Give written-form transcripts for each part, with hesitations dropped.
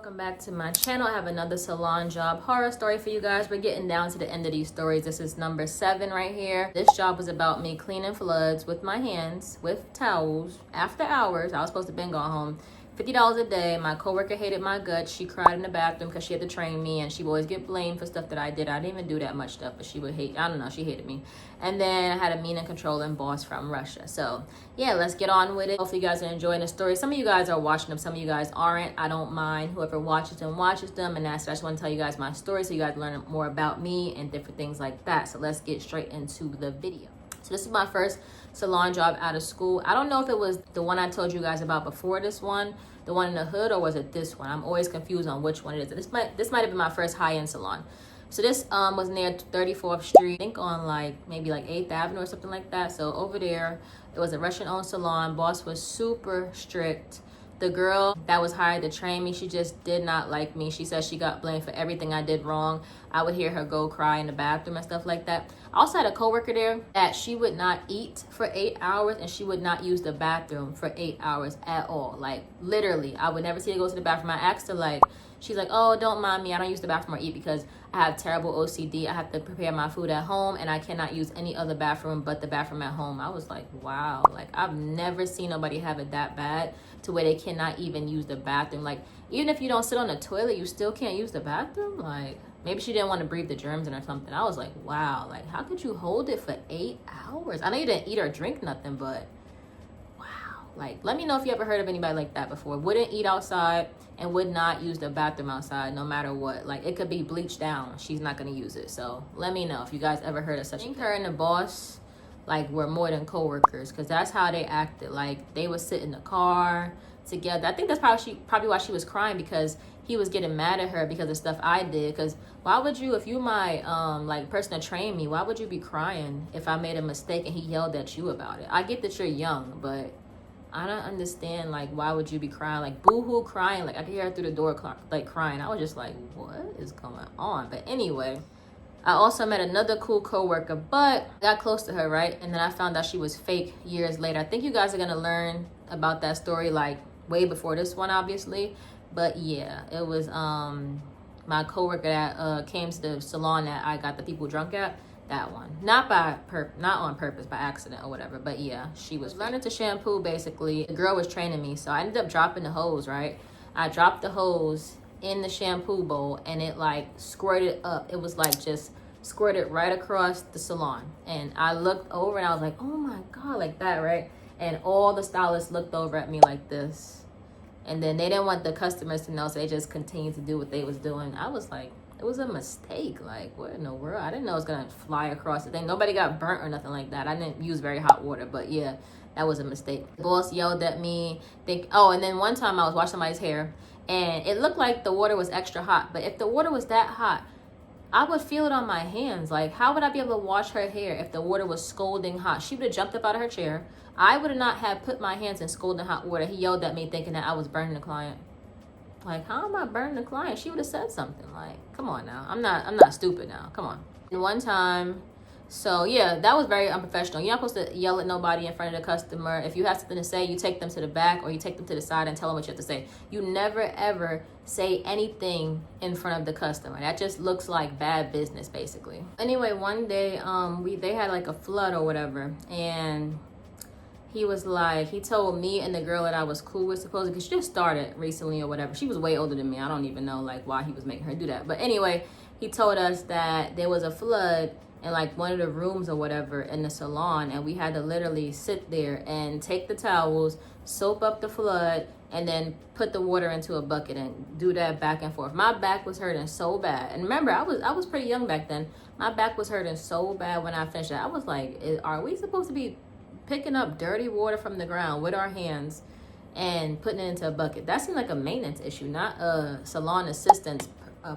welcome back to my channel. I have another salon job horror story for you guys. We're getting down to the end of these stories. This is number 7 right here. This job was about me cleaning floods with my hands with towels after hours. I was supposed to been going home. $50 a day. My coworker hated my guts. She cried in the bathroom because she had to train me, and she would always get blamed for stuff that I did. I didn't even do that much stuff, but she would hate, I don't know, she hated me. And then I had a mean and controlling boss from Russia. So yeah, let's get on with it. Hopefully you guys are enjoying the story. Some of you guys are watching them, some of you guys aren't. I don't mind whoever watches them, and that's, I just want to tell you guys my story so you guys learn more about me and different things like that. So let's get straight into the video. So this is my first salon job out of school. I don't know if it was the one I told you guys about before this one, the one in the hood, or was it this one? I'm always confused on which one it is. This might have been my first high-end salon. So this was near 34th Street, I think on maybe 8th Avenue or something like that. So over there, it was a Russian-owned salon. Boss was super strict. The girl that was hired to train me, she just did not like me. She said she got blamed for everything I did wrong. I would hear her go cry in the bathroom and stuff like that. I also had a coworker there that she would not eat for 8 hours, and she would not use the bathroom for 8 hours at all. Like literally, I would never see her go to the bathroom. I asked her, she's like, oh, don't mind me, I don't use the bathroom or eat because I have terrible OCD. I have to prepare my food at home, and I cannot use any other bathroom but the bathroom at home. I was like, wow, I've never seen nobody have it that bad to where they cannot even use the bathroom. Even if you don't sit on the toilet, you still can't use the bathroom. Maybe she didn't want to breathe the germs in or something. I was like, wow, how could you hold it for 8 hours? I know you didn't eat or drink nothing, but wow. Let me know if you ever heard of anybody like that before. Wouldn't eat outside and would not use the bathroom outside no matter what. It could be bleached down. She's not going to use it. So let me know if you guys ever heard of such a thing. Her and the boss, were more than co-workers, because that's how they acted. They would sit in the car together. I think that's probably why she was crying, because he was getting mad at her because of stuff I did. Because why would you, if you my person to train me, why would you be crying if I made a mistake and he yelled at you about it? I get that you're young, but I don't understand, why would you be crying? Boo-hoo crying. I could hear her through the door, crying. I was just like, what is going on? But anyway, I also met another cool coworker, but got close to her, right? And then I found out she was fake years later. I think you guys are going to learn about that story, way before this one, obviously. But yeah, it was my coworker that came to the salon that I got the people drunk at. That one, not on purpose, by accident or whatever. But yeah, she was learning to shampoo. Basically, the girl was training me, so I ended up dropping the hose. Right, I dropped the hose in the shampoo bowl, and it squirted up. It was just squirted right across the salon. And I looked over and I was like, oh my god, like that, right? And all the stylists looked over at me like this, and then they didn't want the customers to know, so they just continued to do what they was doing. I was like, it was a mistake. What in the world? I didn't know it was gonna fly across the thing. Nobody got burnt or nothing like that. I didn't use very hot water, but yeah, that was a mistake. The boss yelled at me. And then one time I was washing somebody's hair, and it looked like the water was extra hot. But if the water was that hot, I would feel it on my hands. How would I be able to wash her hair if the water was scalding hot? She would have jumped up out of her chair. I would not have put my hands in scalding hot water. He yelled at me thinking that I was burning the client. How am I burning the client? She would have said something. Come on now. I'm not stupid now. Come on. And one time, so yeah, that was very unprofessional. You're not supposed to yell at nobody in front of the customer. If you have something to say, you take them to the back or you take them to the side and tell them what you have to say. You never ever say anything in front of the customer. That just looks like bad business, basically. Anyway, one day, they had a flood or whatever, and he was he told me and the girl that I was cool with, supposedly, because she just started recently or whatever. She was way older than me. I don't even know why he was making her do that. But anyway, he told us that there was a flood in one of the rooms or whatever in the salon, and we had to literally sit there and take the towels, soap up the flood, and then put the water into a bucket and do that back and forth. My back was hurting so bad. And remember, I was pretty young back then. My back was hurting so bad when I finished that. I was like, are we supposed to be picking up dirty water from the ground with our hands and putting it into a bucket? That seemed like a maintenance issue, not a salon assistant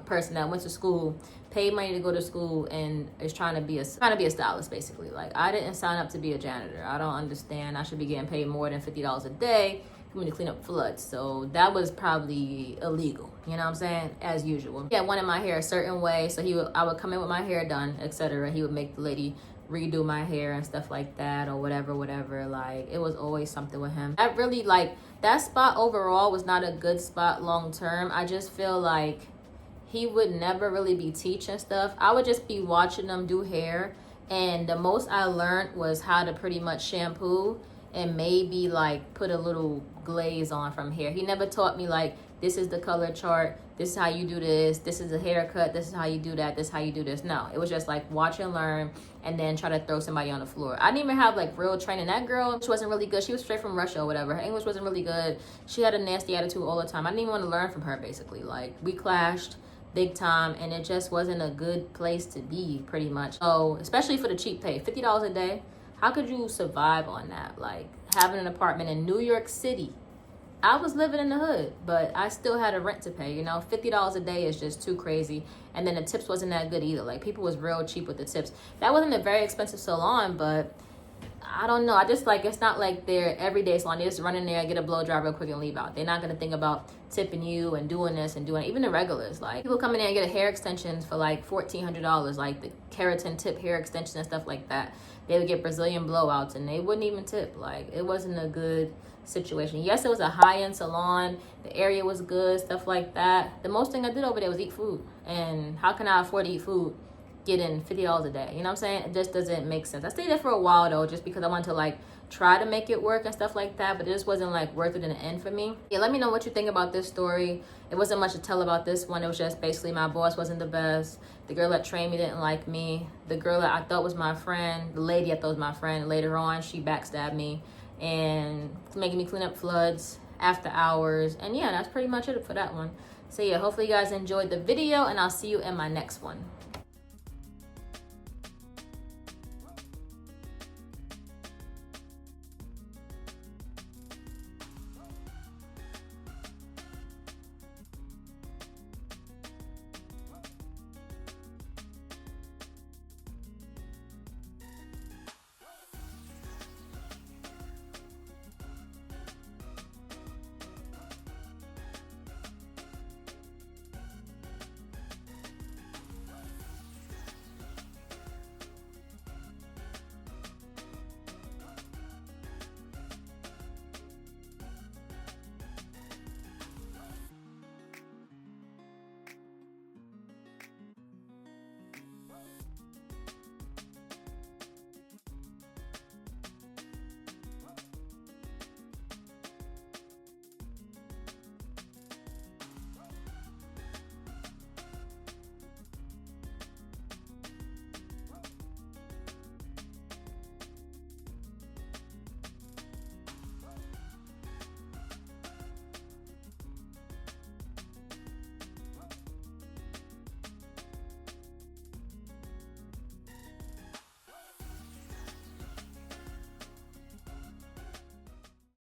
person that went to school, paid money to go to school, and is trying to be a stylist, basically. I didn't sign up to be a janitor. I don't understand. I should be getting paid more than $50 a day for me to clean up floods. So that was probably illegal, you know what I'm saying, as usual. He had wanted my hair a certain way, so I would come in with my hair done, etc. He would make the lady redo my hair and stuff like that, or whatever. It was always something with him. That that spot overall was not a good spot long term. I just feel like he would never really be teaching stuff. I would just be watching them do hair, and the most I learned was how to pretty much shampoo and maybe like put a little glaze on from hair. He never taught me like, this is the color chart, this is how you do this is a haircut, this is how you do that, this is how you do this. No, it was just like watch and learn, and then try to throw somebody on the floor. I didn't even have like real training. That girl, she wasn't really good. She was straight from Russia or whatever. Her English wasn't really good. She had a nasty attitude all the time. I didn't even want to learn from her, basically. Like, we clashed big time, and it just wasn't a good place to be, pretty much. So, especially for the cheap pay, $50 a day, how could you survive on that? Like, having an apartment in New York City. I was living in the hood, but I still had a rent to pay, you know. $50 a day is just too crazy. And then the tips wasn't that good either. Like, people was real cheap with the tips. That wasn't a very expensive salon, but I don't know. I just like, it's not like their everyday salon. They just run in there, get a blow dry real quick and leave out. They're not going to think about tipping you and doing this and doing it. Even the regulars, like, people come in there and get a hair extensions for like $1,400, like the keratin tip hair extension and stuff like that. They would get Brazilian blowouts and they wouldn't even tip. Like, it wasn't a good situation. Yes, it was a high-end salon. The area was good, stuff like that. The most thing I did over there was eat food. And how can I afford to eat food getting $50 a day? You know what I'm saying? It just doesn't make sense. I stayed there for a while though, just because I wanted to like try to make it work and stuff like that, but it just wasn't like worth it in the end for me. Yeah, let me know what you think about this story. It wasn't much to tell about this one. It was just basically my boss wasn't the best. The girl that trained me didn't like me. The girl that I thought was my friend, the lady I thought was my friend, later on she backstabbed me and making me clean up floods after hours. And yeah, that's pretty much it for that one. So yeah, hopefully you guys enjoyed the video, and I'll see you in my next one.